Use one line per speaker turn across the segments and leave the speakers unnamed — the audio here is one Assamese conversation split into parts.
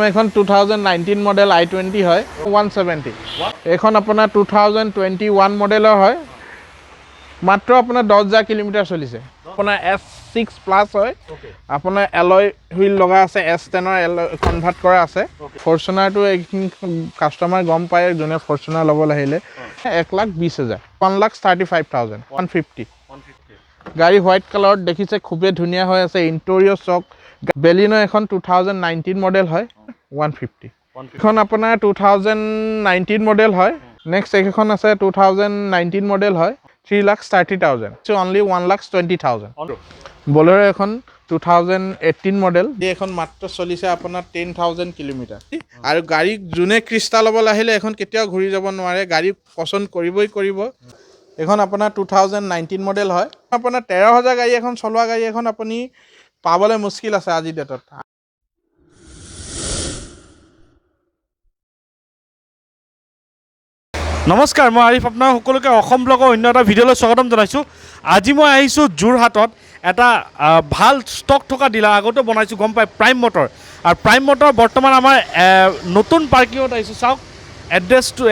এখন 2019 মডেল i20 হয় 170 এখন আপোনাৰ 2021 মডেলৰ হয় মাত্ৰ আপোনাৰ 10,000 কিলোমিটাৰ চলিছে আপোনাৰ S6 প্লাস হয় আপোনাৰ এলয় হুইল লগা আছে S10 ৰ এলয় কনভাৰ্ট কৰা আছে ফৰচুনাৰ টো কাস্টমাৰ গম পায় যোনে ফৰচুনাৰ ল'ব আহিলে 1,20,000 1,35,000 150 গাড়ী হোৱাইট কালাৰত দেখিছে খুবেই ধুনীয়া হৈ আছে ইন্টেৰিয়ৰ চক বেলিনো এখন 2019 মডেল হয় 150 এখন আপোনাৰ 2019 মডেল হয় নেক্সট এখন আছে 2019 মডেল হয় 3,30,000 so only 1,20,000 বলেৰো এখন 2018 মডেল এখন মাত্ৰ চলিছে আপোনাৰ 10,000 কিলোমিটাৰ আৰু গাড়ী জুনে ক্ৰিষ্টা ল'ব আহিলে এখন কেতিয়াও ঘূৰি যাব নোৱাৰে গাড়ী পছন্দ কৰিব এখন আপোনাৰ 2019 মডেল হয় আপোনাৰ 13,000 গাড়ী এখন চলোৱা গাড়ী এখন আপুনি পাবলৈ মুস্কিল আছে আজি ডেটত
নমস্কাৰ মই আৰিফ আপোনাৰ সকলোকে অসম ব্লগৰ অন্য এটা ভিডিঅ'লৈ স্বাগতম জনাইছোঁ আজি মই আহিছোঁ যোৰহাটত এটা ভাল ষ্টক থকা ডিলাৰ আগতে বনাইছোঁ গম পাই প্ৰাইম মটৰ আৰু প্ৰাইম মটৰ বৰ্তমান আমাৰ নতুন পাৰ্কিঙত আহিছোঁ চাওক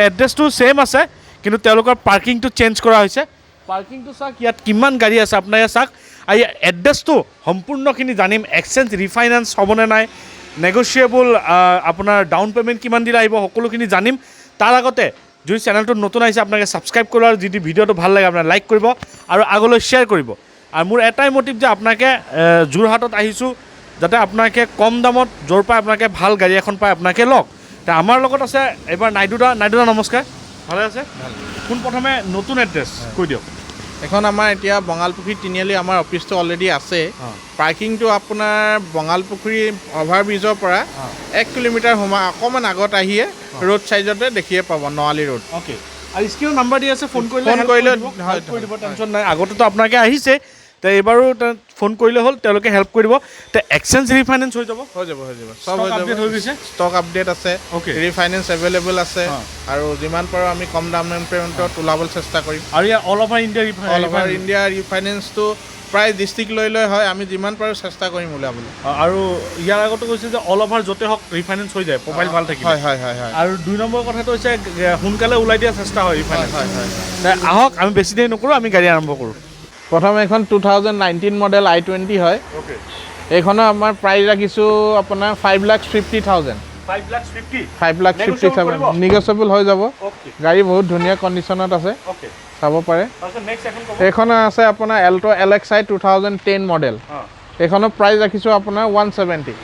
এড্ৰেছটো ছেইম আছে কিন্তু তেওঁলোকৰ পাৰ্কিংটো চেঞ্জ কৰা হৈছে পাৰ্কিংটো চাওক ইয়াত কিমান গাড়ী আছে আপোনাৰ ইয়াত চাওক আৰু এড্ৰেছটো সম্পূৰ্ণখিনি জানিম এক্সচেঞ্জ ৰিফাইনেন্স হ'বনে নাই নেগচিয়েবল আপোনাৰ ডাউন পে'মেণ্ট কিমান দিলে আহিব সকলোখিনি জানিম তাৰ আগতে যদি চেনেলটো নতুন আহিছে আপোনালোকে ছাবস্ক্ৰাইব কৰিব আৰু যদি ভিডিঅ'টো ভাল লাগে আপোনাক লাইক কৰিব আৰু আগলৈ শ্বেয়াৰ কৰিব আৰু মোৰ এটাই মটিভ যে আপোনালোকে যোৰহাটত আহিছোঁ যাতে আপোনালোকে কম দামত য'ৰ পৰা আপোনালোকে ভাল গাড়ী এখন পায় আপোনালোকে লওক আমাৰ লগত আছে এইবাৰ নাইডুদা নমস্কাৰ ভালে আছে পোনপ্ৰথমে নতুন এড্ৰেছ কৈ দিয়ক
এখন আমাৰ এতিয়া বঙালপুখুৰী তিনিআলি আমাৰ অফিচটো অলৰেডি আছে পাৰ্কিংটো আপোনাৰ বঙালপুখুৰী অভাৰব্ৰিজৰ পৰা 1 কিলোমিটাৰ অকণমান আগত আহিয়ে ৰোড চাইডতে দেখিয়ে পাব নৱালী ৰোড
অ'কে আৰু স্ক্ৰীনৰ নাম্বাৰ দি আছে ফোন কৰিলে কৈ দিব টেনশ্যন নাই আগতেতো আপোনালোকে আহিছে তে এইবাৰো ফোন কৰিলে হ'ল তেওঁলোকে হেল্প কৰি দিব তে এক্সচেঞ্জ ৰিফাইনেন্স হৈ যাব
চব আপডেট হৈ গৈছে ষ্টক আপডেট আছে ৰিফাইনেন্স এভেইলেবল আছে আৰু যিমান পাৰোঁ আমি কম দাম পেমেণ্টত ওলাবলৈ চেষ্টা কৰিম
আৰু ইয়াৰ অল অভাৰ
ইণ্ডিয়া ৰিফাইনেন্সটো প্ৰায় ডিষ্ট্ৰিক্ট লৈ হয় আমি যিমান পাৰোঁ চেষ্টা কৰিম ওলাবলৈ
আৰু ইয়াৰ আগতে কৈছে যে অল অভাৰ য'তে হওক ৰিফাইনেন্স হৈ যায় প্ৰফাইল ভাল থাকিব
হয়
আৰু 2 নম্বৰ কথাটো হৈছে সোনকালে ওলাই দিয়া চেষ্টা হয় ৰিফাইনেন্স আহক আমি বেছি দেৰি নকৰোঁ আমি গাড়ী আৰম্ভ কৰোঁ
প্ৰথম এখন 2019 মডেল i20 হয় এইখনৰ আমাৰ প্ৰাইচ ৰাখিছোঁ আপোনাৰ 5,50,000 5,50,000 নিগচিয়েবল হৈ যাব গাড়ী বহুত ধুনীয়া কণ্ডিশ্যনত আছে চাব পাৰে এইখন আছে আপোনাৰ এল্টো LXi 2010 মডেল এইখনৰ প্ৰাইচ ৰাখিছোঁ আপোনাৰ 170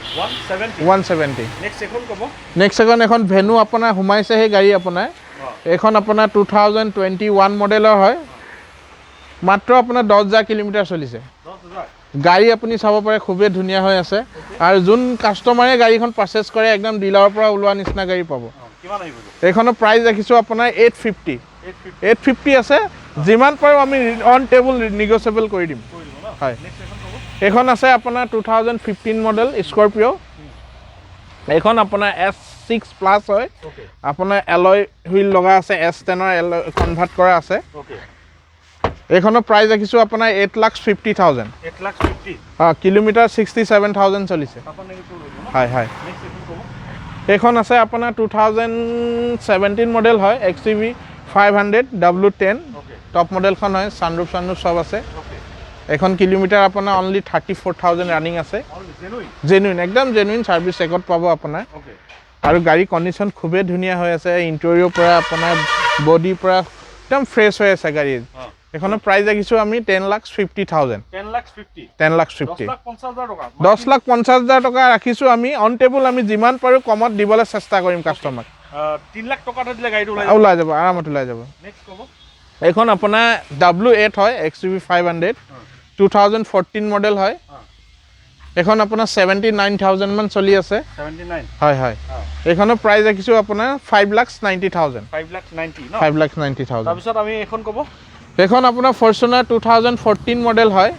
নেক্সট এখন ভেনু আপোনাৰ সোমাইছে সেই গাড়ী আপোনাৰ এইখন আপোনাৰ 2021 মডেলৰ হয় মাত্ৰ আপোনাৰ 10,000 কিলোমিটাৰ চলিছে গাড়ী আপুনি চাব পাৰে খুবেই ধুনীয়া হৈ আছে আৰু যোন কাষ্টমাৰে গাড়ীখন পাৰচেছ কৰে একদম ডিলাৰৰ পৰা ওলোৱা নিচিনা গাড়ী পাব এইখনৰ প্ৰাইচ ৰাখিছোঁ আপোনাৰ 850 আছে যিমান পাৰোঁ আমি অন টেবুল নিগচিয়েবল কৰি দিম হয় এইখন আছে আপোনাৰ 2015 মডেল স্কৰপিঅ' এইখন আপোনাৰ S6 প্লাস হয় আপোনাৰ এলয় হুইল লগা আছে S10 ৰ এলয় কনভাৰ্ট কৰা আছে এইখনৰ প্ৰাইচ ৰাখিছোঁ আপোনাৰ 8,50,000 কিলোমিটাৰ 67,000 চলিছে হয় এইখন আছে আপোনাৰ 2017 মডেল হয় XUV 500 W10 টপ মডেলখন হয় চানৰুফ চব আছে এখন কিলোমিটাৰ আপোনাৰ অনলি 34,000 ৰানিং আছে জেনুইন একদম জেনুইন ছাৰ্ভিচ চেকত পাব আপোনাৰ আৰু গাড়ী কণ্ডিশ্যন খুবেই ধুনীয়া হৈ আছে ইণ্টেৰিয়ৰ পৰা আপোনাৰ বডিৰ পৰা একদম ফ্ৰেছ হৈ আছে গাড়ী এখনৰ প্ৰাইচ ৰাখিছোঁ আমি 10,50,000 10,50,000 টকা ৰাখিছোঁ আমি অন টেবুল আমি যিমান পাৰোঁ কমত দিবলৈ চেষ্টা কৰিম কাষ্টমাৰক
3 লাখ টকা দিলে গাড়ীটো
ওলাই যাব আৰামত ওলাই যাব এইখন আপোনাৰ W8 হয় XUV 500 2014 মডেল হয় এইখন আপোনাৰ 79,000 মান চলি আছে হয় এইখনৰ প্ৰাইচ ৰাখিছোঁ আপোনাৰ 5,90,000
তাৰপিছত আমি এখন ক'ব
এইখন আপোনাৰ ফৰচুনাৰ 2014 মডেল হয়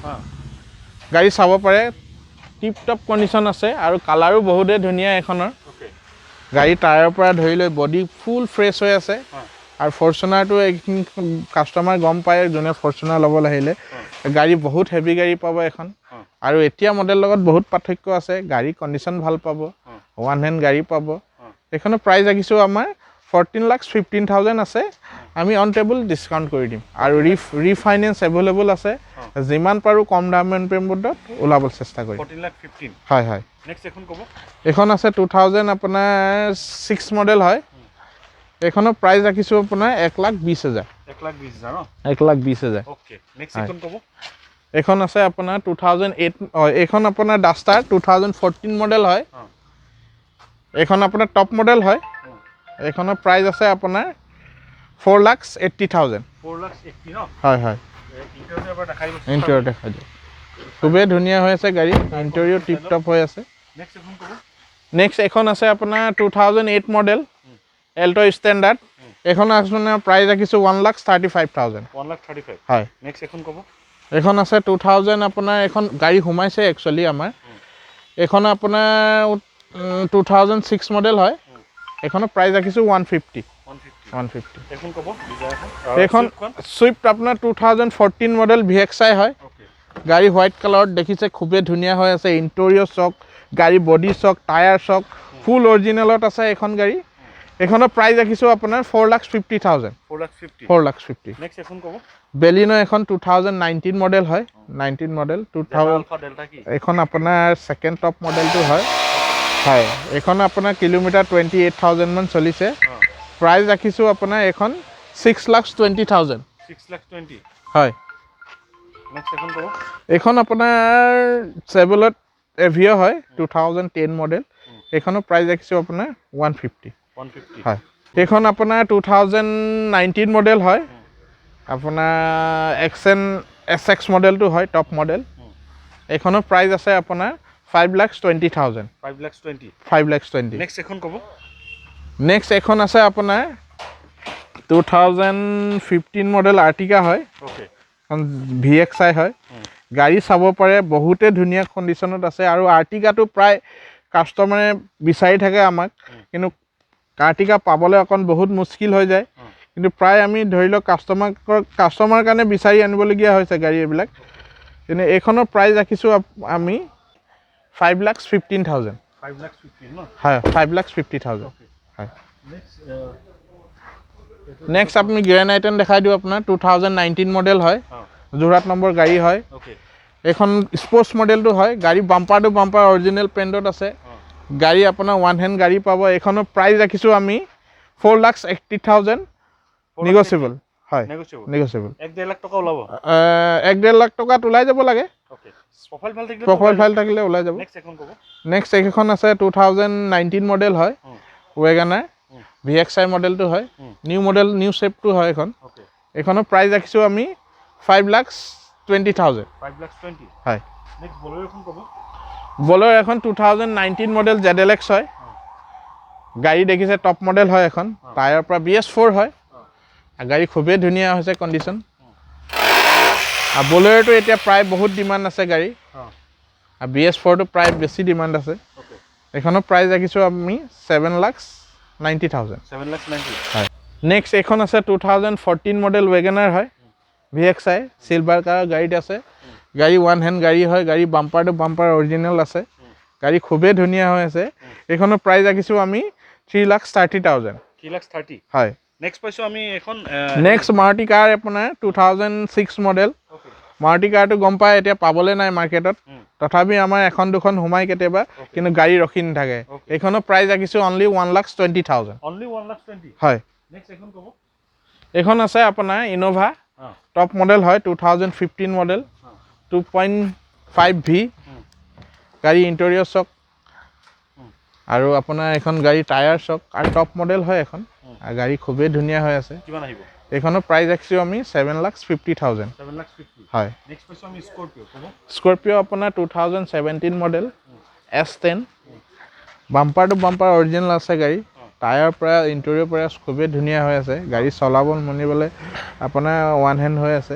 গাড়ী চাব পাৰে টিপ টপ কণ্ডিশ্যন আছে আৰু কালাৰো বহুতেই ধুনীয়া এইখনৰ গাড়ী টায়াৰৰ পৰা ধৰি লৈ বডি ফুল ফ্ৰেছ হৈ আছে আৰু ফৰচুনাৰটো কাষ্টমাৰ গম পায় যোনে ফৰচুনাৰ ল'ব আহিলে গাড়ী বহুত হেভি গাড়ী পাব এখন আৰু এতিয়া মডেল লগত বহুত পাৰ্থক্য আছে গাড়ী কণ্ডিশ্যন ভাল পাব ওৱান হেণ্ড গাড়ী পাব এইখনৰ প্ৰাইচ ৰাখিছোঁ আমাৰ 14,15,000 আছে আমি অন টেবল ডিছকাউণ্ট কৰি দিম আৰু ৰিফাইনেন্স এভেইলেবল আছে যিমান পাৰোঁ কম ডাউন পে'মেণ্টত ওলাব চেষ্টা কৰিম
14,15,000
হয় হয়
নেক্সট এখন ক'ব
এইখন আছে 2000 আপোনাৰ 6 মডেল হয় এইখনৰ প্ৰাইচ ৰাখিছোঁ আপোনাৰ 1,20,000
1,20,000 ন
1,20,000
ওকে নেক্সট এখন ক'ব
এইখন আছে আপোনাৰ 2008 এইখন আপোনাৰ ডাষ্টাৰ 2014 মডেল হয় এইখন আপোনাৰ টপ মডেল হয় এইখনৰ প্ৰাইচ আছে আপোনাৰ 4,80,000
4,80,000 ন
হয় হয়
ইণ্টাৰভিউ এবাৰ দেখাই দিব
ইণ্টেৰিয়ৰ দেখাই দিওঁ খুবেই ধুনীয়া হৈ আছে গাড়ী ইণ্টেৰিয়ৰ টিপ টপ হৈ আছে
নেক্সট এখন ক'ব
নেক্সট এখন আছে আপোনাৰ 2008 মডেল এল্টো ষ্টেণ্ডাৰ্ড এইখন আপোনাৰ প্ৰাইচ ৰাখিছোঁ 1,35,000
1,35,000
হয়
নেক্সট এখন ক'ব
এইখন আছে 2000 আপোনাৰ এখন গাড়ী সোমাইছে একচুৱেলি আমাৰ এইখন আপোনাৰ 2006 মডেল হয় এইখনৰ প্ৰাইচ ৰাখিছোঁ 150
এখন ক'ব
এইখন চুইফ্ট আপোনাৰ 2014 মডেল VXI হয় গাড়ী হোৱাইট কালাৰত দেখিছে খুবেই ধুনীয়া হৈ আছে ইণ্টেৰিয়ৰ চক গাড়ী বডি চক টায়াৰ চক ফুল অৰিজিনেলত আছে এইখন গাড়ী এইখনৰ প্ৰাইচ ৰাখিছোঁ আপোনাৰ 4,50,000 4,50,000
নেক্সট এখন ক'ব
বেলিনো এখন 2019 মডেল হয় 19 মডেল 2000 এইখন আপোনাৰ ছেকেণ্ড টপ মডেলটো হয় হয় এইখন আপোনাৰ কিলোমিটাৰ 28,000 মান চলিছে প্ৰাইচ ৰাখিছোঁ আপোনাৰ এইখন 6,20,000
6,20,000
হয়
নেক্সট এখন ক'ব
এইখন আপোনাৰ চেভেলত এভিঅ' হয় 2010 মডেল এইখনৰ প্ৰাইচ ৰাখিছোঁ আপোনাৰ 150 হয় এইখন আপোনাৰ 2019 মডেল হয় আপোনাৰ SX মডেলটো হয় টপ মডেল এইখনৰ প্ৰাইচ আছে আপোনাৰ 5,20,000 5,20,000
নেক্সট এখন ক'ব
নেক্সট এখন আছে আপোনাৰ 2015 মডেল আৰ্টিকা হয়
ওকে
VXI হয় গাড়ী চাব পাৰে বহুতে ধুনীয়া কণ্ডিশ্যনত আছে আৰু আৰ্টিকাটো প্ৰায় কাষ্টমাৰে বিচাৰি থাকে আমাক কিন্তু আৰ্টিকা পাবলৈ অকণ বহুত মুস্কিল হৈ যায় কিন্তু প্ৰায় আমি ধৰি লওক কাষ্টমাৰ কাৰণে বিচাৰি আনিবলগীয়া হৈছে গাড়ী এইবিলাক কিন্তু এইখনৰ প্ৰাইচ ৰাখিছোঁ আমি 5,15,000 হয় 5,50,000 হয় নেক্সট আপুনি গ্ৰেণ্ড আইটেন দেখাই দিওঁ আপোনাৰ 2019 মডেল হয় যোৰহাট নম্বৰ গাড়ী হয় এইখন স্পৰ্টছ মডেলটো হয় গাড়ী বাম্পাৰ টু বাম্পাৰ অৰিজিনেল পেইণ্টত আছে গাড়ী আপোনাৰ ওৱান হেণ্ড গাড়ী পাব এইখনৰ প্ৰাইচ ৰাখিছোঁ আমি 4,80,000 নেগচিয়েবল হয় নেগচিয়েবল
1.5 লাখ টকা ওলাব
1.5 লাখ টকাত ওলাই যাব লাগে প্ৰফাইল ফাইল থাকিলে ওলাই যাব নেক্সট এইখন আছে 2019 মডেল হয় ৱেগানাৰ VXI মডেলটো হয় নিউ শ্বেপটো হয় এইখনৰ প্ৰাইচ ৰাখিছোঁ আমি 5,20,000 হয় বলেৰ এখন 2019 মডেল ZLX হয় গাড়ী দেখিছে টপ মডেল হয় এখন টায়াৰৰ পৰা BS4 হয় গাড়ী খুবেই ধুনীয়া হৈছে কণ্ডিশ্যন আৰু বলেৰটো এতিয়া প্ৰায় বহুত ডিমাণ্ড আছে গাড়ী আৰু BS4টো প্ৰায় বেছি ডিমাণ্ড আছে এইখনৰ প্ৰাইচ ৰাখিছোঁ আমি 7,90,000 হয় নেক্সট এইখন আছে 2014 মডেল ৱেগনাৰ হয় VXI চিলভাৰ কালাৰ গাড়ীত আছে গাড়ী ওৱান হেণ্ড গাড়ী হয় গাড়ী বাম্পাৰ টু বাম্পাৰ অৰিজিনেল আছে গাড়ী খুবেই ধুনীয়া হৈ আছে এইখনৰ প্ৰাইচ ৰাখিছোঁ আমি 3,30,000 হয়
নেক্সট পাইছোঁ আমি এখন
নেক্সট মাৰুতি কাৰ আপোনাৰ 2006 মডেল মাৰুতি কাৰটো গম পায় এতিয়া পাবলৈ নাই মাৰ্কেটত তথাপি আমাৰ এখন দুখন সোমাই কেতিয়াবা কিন্তু গাড়ী ৰখি নাথাকে এইখনৰ প্ৰাইচ ৰাখিছোঁ অনলি 1,20,000 হয় এইখন আছে আপোনাৰ ইন'ভা টপ মডেল হয় 2015 মডেল 2.5V গাড়ী ইণ্টেৰিয়ৰ চক আৰু আপোনাৰ এখন গাড়ী টায়াৰ চক আৰু টপ মডেল হয় এখন আৰু গাড়ী খুবেই ধুনীয়া হৈ আছে এইখনৰ প্ৰাইচ ৰাখিছোঁ আমি 7,50,000 হয় স্কৰপিঅ' আপোনাৰ 2017 model S10 bumper to bumper original আছে গাড়ী টায়াৰৰ পৰা ইণ্টেৰিয়ৰ পৰা খুবেই ধুনীয়া হৈ আছে গাড়ী চলাব মনিবলৈ আপোনাৰ ওৱান হেণ্ড হৈ আছে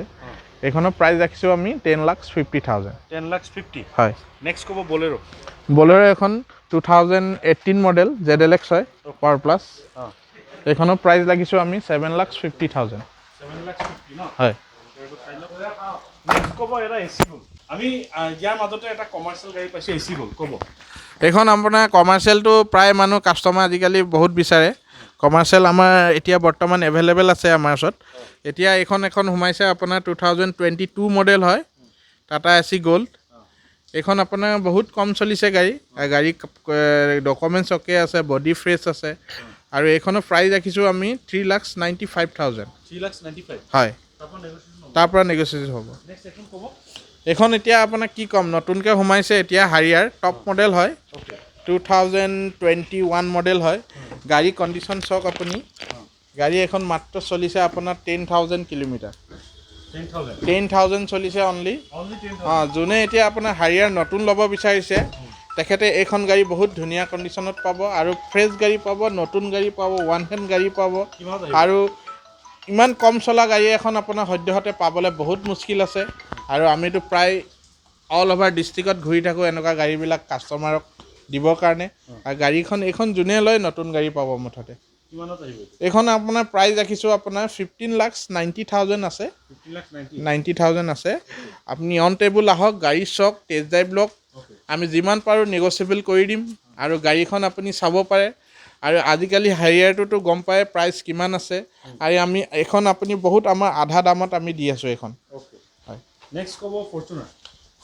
এইখনৰ প্ৰাইচ ৰাখিছোঁ আমি 10,50,000 হয়
নেক্সট ক'ব বলেৰো
বলেৰো এখন 2018 মডেল ZLX হয় পাৱাৰ প্লাছ এইখনৰ প্ৰাইচ লাগিছোঁ আমি 7,50,000 হয়
ক'ব এটা এচি হ'ল আমি ইয়াৰ মাজতে এটা কমাৰ্চিয়েল গাড়ী পাইছোঁ এচি হ'ল ক'ব
এইখন আপোনাৰ কমাৰ্চিয়েলটো প্ৰায় মানুহ কাষ্টমাৰ আজিকালি বহুত বিচাৰে কমাৰ্চিয়েল আমাৰ এতিয়া বৰ্তমান এভেইলেবল আছে আমাৰ ওচৰত এতিয়া এখন সোমাইছে আপোনাৰ 2022 মডেল হয় টাটা এচি গ'ল্ড এইখন আপোনাৰ বহুত কম চলিছে গাড়ী ডকুমেণ্টছ অ'কে আছে বডি ফ্ৰেছ আছে আৰু এইখনৰ প্ৰাইচ ৰাখিছোঁ আমি 3,95,000 হয় তাৰ পৰা নেগচিয়েট হ'ব এইখন এতিয়া আপোনাক কি ক'ম নতুনকৈ সোমাইছে এতিয়া হাৰিয়াৰ টপ মডেল হয় 2021 মডেল হয় গাড়ী কণ্ডিশ্যন চাওক আপুনি গাড়ী এখন মাত্ৰ চলিছে আপোনাৰ 10,000 কিলোমিটাৰ 10,000 চলিছে অনলি যোনে এতিয়া আপোনাৰ হাৰিয়াৰ নতুন ল'ব বিচাৰিছে তেখেতে এইখন গাড়ী বহুত ধুনীয়া কণ্ডিশ্যনত পাব আৰু ফ্ৰেছ গাড়ী পাব নতুন গাড়ী পাব ওৱান হেণ্ড গাড়ী পাব আৰু ইমান কম চলা গাড়ী এখন আপোনাৰ সদ্যহতে পাবলৈ বহুত মুস্কিল আছে আৰু আমিতো প্ৰায় অল অভাৰ ডিষ্ট্ৰিক্টত ঘূৰি থাকোঁ এনেকুৱা গাড়ীবিলাক কাষ্টমাৰক দিবৰ কাৰণে আৰু এইখন যোনে লয় নতুন গাড়ী পাব মুঠতে এইখন আপোনাৰ প্ৰাইচ ৰাখিছোঁ আপোনাৰ 15,90,000 আছে 90,000 আছে আপুনি অন টেবুল আহক গাড়ী চাওক টেষ্ট ড্ৰাইভ লওক আমি যিমান পাৰোঁ নেগচিয়েবল কৰি দিম আৰু গাড়ীখন আপুনি চাব পাৰে আৰু আজিকালি হেৰিয়াৰটোতো গম পায় প্ৰাইচ কিমান আছে আৰু আমি এইখন আপুনি বহুত আমাৰ আধা দামত আমি দি আছোঁ এইখন হয়
নেক্সট ক'ব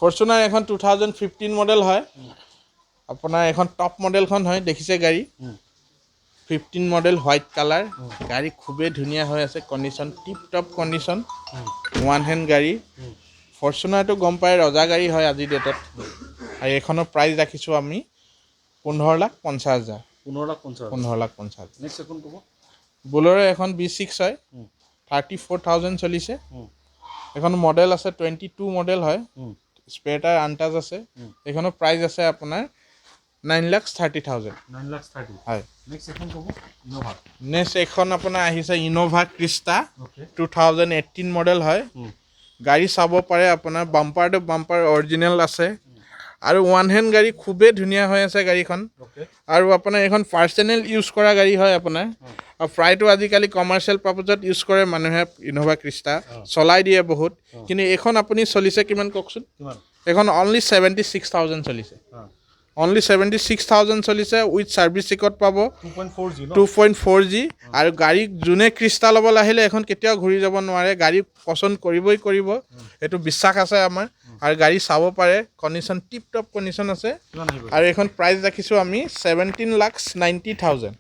ফৰ্চুনাৰ এখন 2015 মডেল হয় আপোনাৰ এখন টপ মডেলখন হয় দেখিছে গাড়ী 15 মডেল হোৱাইট কালাৰ গাড়ী খুবেই ধুনীয়া হৈ আছে condition tip top condition one hand গাড়ী ফৰ্চুনাৰটো গম পায় ৰজা গাড়ী হয় আজিৰ ডেটত আৰু এইখনৰ প্ৰাইচ ৰাখিছোঁ আমি 15,50,000 15,50,000
নেক্সট এখন ক'ব
বুলেৰো এখন B6 হয় 34,000 চলিছে এখন মডেল আছে 22 মডেল হয় স্পেয়াৰ টায়াৰ আনটাচ আছে এইখনৰ প্ৰাইচ আছে আপোনাৰ 9,30,000 হয় নেক্সট এখন আপোনাৰ আহিছে ইন'ভা ক্ৰিষ্টা 2018 মডেল হয় গাড়ী চাব পাৰে আপোনাৰ বাম্পাৰ টু বাম্পাৰ অৰিজিনেল আছে আৰু ওৱান হেণ্ড গাড়ী খুবেই ধুনীয়া হৈ আছে গাড়ীখন আৰু আপোনাৰ এইখন পাৰ্চনেল ইউজ কৰা গাড়ী হয় আপোনাৰ আৰু প্ৰায়টো আজিকালি কমাৰ্চিয়েল পাৰ্পজত ইউজ কৰে মানুহে ইন'ভা ক্ৰিষ্টা চলাই দিয়ে বহুত কিন্তু এইখন আপুনি চলিছে কিমান কওকচোন এইখন অনলি 76,000 চলিছে অনলি 76,000 চলিছে উইথ ছাৰ্ভিচ ৰেকৰ্ড পাব 2.4G আৰু গাড়ী যোনে ক্ৰিষ্টা ল'বলৈ আহিলে এখন কেতিয়াও ঘূৰি যাব নোৱাৰে গাড়ী পচন্দ কৰিব এইটো বিশ্বাস আছে আমাৰ আৰু গাড়ী চাব পাৰে কণ্ডিশ্যন টিপ টপ কণ্ডিশ্যন আছে আৰু এইখন প্ৰাইচ ৰাখিছোঁ আমি 17,90,000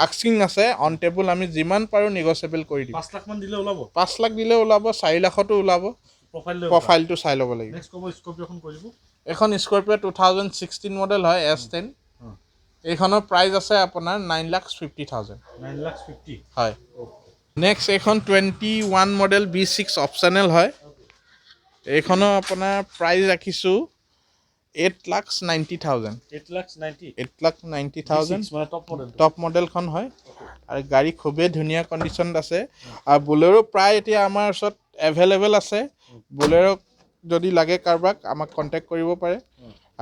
আস্কিং আছে অন টেবুল আমি যিমান পাৰোঁ নেগচিয়েবল কৰি দিম 5 লাখ দিলে ওলাব 4 লাখতো ওলাব প্ৰফাইলটো চাই ল'ব লাগিব এখন স্কৰপিঅ' 2016 মডেল হয় S10 এইখনৰ প্ৰাইচ আছে আপোনাৰ 9,50,000 হয় নেক্সট এইখন 21 মডেল B6 অপশ্যনেল হয় এইখনৰ আপোনাৰ প্ৰাইচ ৰাখিছোঁ 8,90,000 টপ মডেলখন হয় আৰু গাড়ী খুবেই ধুনীয়া কণ্ডিশ্যনত আছে আৰু বুলেৰো প্ৰায় এতিয়া আমাৰ ওচৰত এভেইলেবল আছে বুলেৰো যদি লাগে কাৰোবাক আমাক কণ্টেক্ট কৰিব পাৰে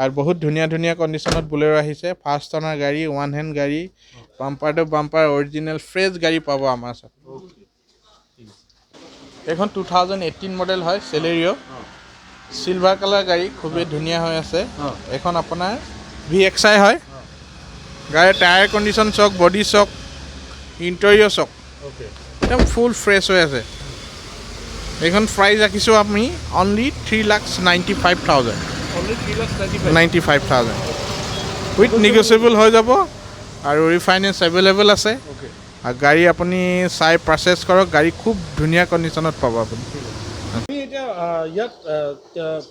আৰু বহুত ধুনীয়া কণ্ডিশ্যনত বুলেৰো আহিছে ফাৰ্ষ্ট অনাৰ গাড়ী ওৱান হেণ্ড গাড়ী bumper to bumper original fresh গাড়ী পাব আমাৰ ওচৰত এইখন 2018 মডেল হয় চেলেৰিঅ' চিলভাৰ কালাৰ গাড়ী খুবেই ধুনীয়া হৈ আছে এইখন আপোনাৰ VXI হয় গাড়ীৰ টায়াৰ কণ্ডিশ্যন চাওক বডি চাওক ইণ্টেৰিয়ৰ চাওক একদম ফুল ফ্ৰেছ হৈ আছে এইখন প্ৰাইচ ৰাখিছোঁ আমি অনলি 3,95,000 উইথ নেগচিয়েবল হৈ যাব আৰু ৰিফাইনেন্স এভেইলেবল আছে আৰু গাড়ী আপুনি চাই পাৰচেছ কৰক গাড়ী খুব ধুনীয়া কণ্ডিশ্যনত পাব আপুনি
আমি এতিয়া ইয়াত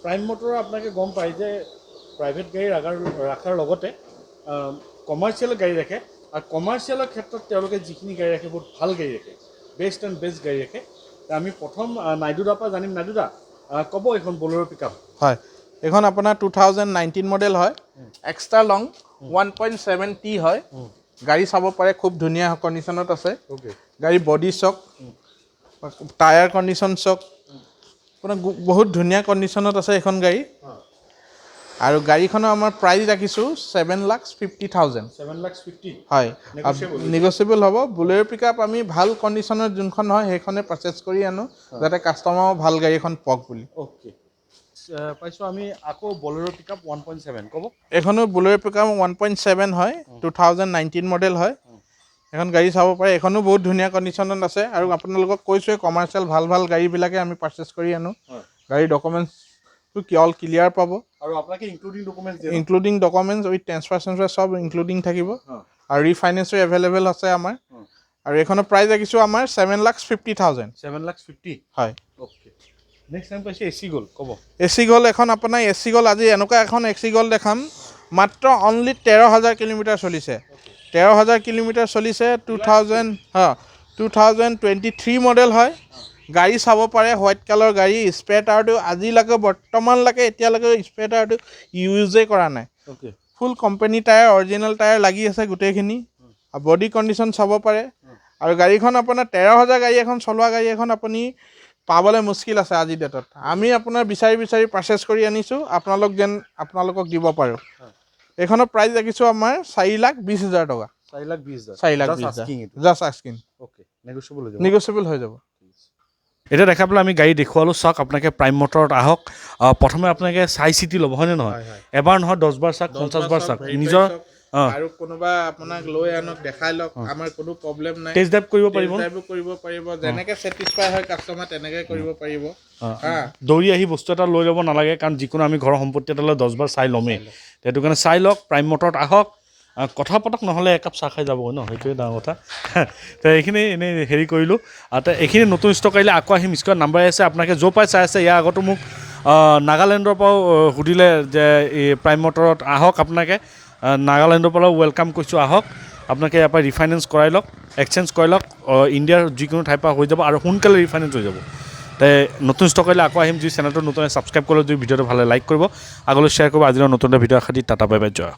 প্ৰাইম মটৰৰ আপোনালোকে গম পায় যে প্ৰাইভেট গাড়ী ৰখাৰ লগতে কমাৰ্চিয়েল গাড়ী ৰাখে আৰু কমাৰ্চিয়েলৰ ক্ষেত্ৰত তেওঁলোকে যিখিনি গাড়ী ৰাখে বহুত ভাল গাড়ী ৰাখে বেষ্ট গাড়ী ৰাখে আমি প্ৰথম নাইডুদাৰ পৰা জানিম নাইডুদা ক'ব এইখন বলেৰো পিকআপ
হয় এইখন আপোনাৰ 2019 মডেল হয় এক্সট্ৰা লং 1.7T হয় গাড়ী চাব পাৰে খুব ধুনীয়া কণ্ডিশ্যনত আছে গাড়ী বডি চাওক টায়াৰ কণ্ডিশ্যন চাওক আপোনাৰ বহুত ধুনীয়া কণ্ডিশ্যনত আছে এইখন গাড়ী আৰু গাড়ীখনৰ আমাৰ প্ৰাইচ ৰাখিছোঁ 7,50,000 হয় নেগচিয়েবল হ'ব বুলেৰো পিকআপ আমি ভাল কণ্ডিশ্যনৰ যোনখন হয় সেইখনে পাৰচেছ কৰি আনো যাতে কাষ্টমাৰো ভাল গাড়ী এখন পাওক বুলি
পাইছোঁ আমি আকৌ বলেৰো পিকআপ 1.7 ক'ব
এখনো বুলেৰো পিকআপ 1.7 হয় 2019 মডেল হয় এখন গাড়ী চাব পাৰে এখনো বহুত ধুনীয়া কণ্ডিশ্যনত আছে আৰু আপোনালোকক কৈছোঁৱে কমাৰ্চিয়েল ভাল ভাল গাড়ীবিলাকে আমি পাৰ্চেছ কৰি আনো গাড়ীৰ ডকুমেণ্টছটো অল ক্লিয়াৰ পাব
আৰু আপোনালোকে
ইনক্লুডিং ডকুমেণ্টছ উইথ ট্ৰেন্সফাৰ চব ইনক্লুডিং থাকিব আৰু ৰিফাইনেন্সো এভেইলেবল আছে আমাৰ আৰু এইখনৰ প্ৰাইচ ৰাখিছোঁ আমাৰ 7,50,000
7,50,000
হয়
অ'কে নেক্সট টাইম পাইছে এচি গ'ল ক'ব
এচি গ'ল এখন আপোনাৰ এচি গ'ল আজি এনেকুৱা এখন এচি গ'ল দেখাম মাত্ৰ অনলি 13,000 কিলোমিটাৰ চলিছে 13,000 কিলোমিটাৰ চলিছে 2023 মডেল হয় গাড়ী চাব পাৰে হোৱাইট কালাৰ গাড়ী স্পেয়াৰ টায়াৰটো আজিলৈকে বৰ্তমানলৈকে এতিয়ালৈকে স্পেয়াৰ টায়াৰটো ইউজেই কৰা নাই
অ'কে
ফুল কোম্পানী টায়াৰ অৰিজিনেল টায়াৰ লাগি আছে গোটেইখিনি আৰু বডি কণ্ডিশ্যন চাব পাৰে আৰু গাড়ীখন আপোনাৰ 13,000 গাড়ী এখন চলোৱা গাড়ী এখন আপুনি পাবলৈ মুস্কিল আছে আজিৰ ডেটত আমি আপোনাৰ বিচাৰি পাৰ্চেছ কৰি আনিছোঁ আপোনালোকক দিব পাৰোঁ এইখনৰ প্ৰাইচ ৰাখিছোঁ আমাৰ 4,20,000 টকা 4,20,000 just asking
okay negotiable
negotiable হৈ যাব
এতিয়া দেখা পেলাই আমি গাড়ী দেখুৱালোঁ চাওক আপোনালোকে প্ৰাইম মটৰত আহক প্ৰথমে আপোনালোকে চাই চিতি ল'ব হয়নে নহয় এবাৰ নহয় 10 বাৰ চাওক 50 বাৰ চাওক নিজৰ
আৰু কোনোবা আপোনাক লৈ আনক দেখাই লওক আমাৰ কোনো প্ৰব্লেম নাই
টেষ্ট ড্ৰাইভ কৰিব পাৰিব
যেনেকৈ ছেটিছফাই হয় কাষ্টমাৰ তেনেকৈ কৰিব পাৰিব
দৌৰি আহি বস্তু এটা লৈ ল'ব নালাগে কাৰণ যিকোনো আমি ঘৰৰ সম্পত্তি এটা লৈ 10 বাৰ চাই ল'মেই সেইটো কাৰণে চাই লওক প্ৰাইম মটৰত আহক কথা পতক নহ'লে একাপ চাহ খাই যাব ন সেইটোৱে ডাঙৰ কথা তো এইখিনি এনেই হেৰি কৰিলোঁ আৰু এইখিনি নতুন ষ্টক আহিলে আকৌ আহিম স্কুলৰ নাম্বাৰ আছে আপোনালোকে য'ৰ পৰাই চাই আছে ইয়াৰ আগতো মোক নাগালেণ্ডৰ পৰাও সুধিলে যে এই প্ৰাইম মটৰত আহক আপোনালোকে নাগালেণ্ডৰ পৰাও ৱেলকাম কৰিছোঁ আহক আপোনালোকে ইয়াৰ পৰা ৰিফাইনেন্স কৰাই লওক এক্সচেঞ্জ কৰাই লওক ইণ্ডিয়াৰ যিকোনো ঠাইৰ পৰা হৈ যাব আৰু সোনকালে ৰিফাইনেন্স হৈ যাব নতুন ষ্টক আহিলে আকৌ আহিম যদি চেনেলটো নতুন ছাবস্ক্ৰাইব কৰিলে যদি ভিডিঅ'টো ভালে লাইক কৰিব আগলৈ শ্বেয়াৰ কৰিব আজিৰ নতুন এটা ভিডিঅ' আশা দি টাটা বাই বাই জয়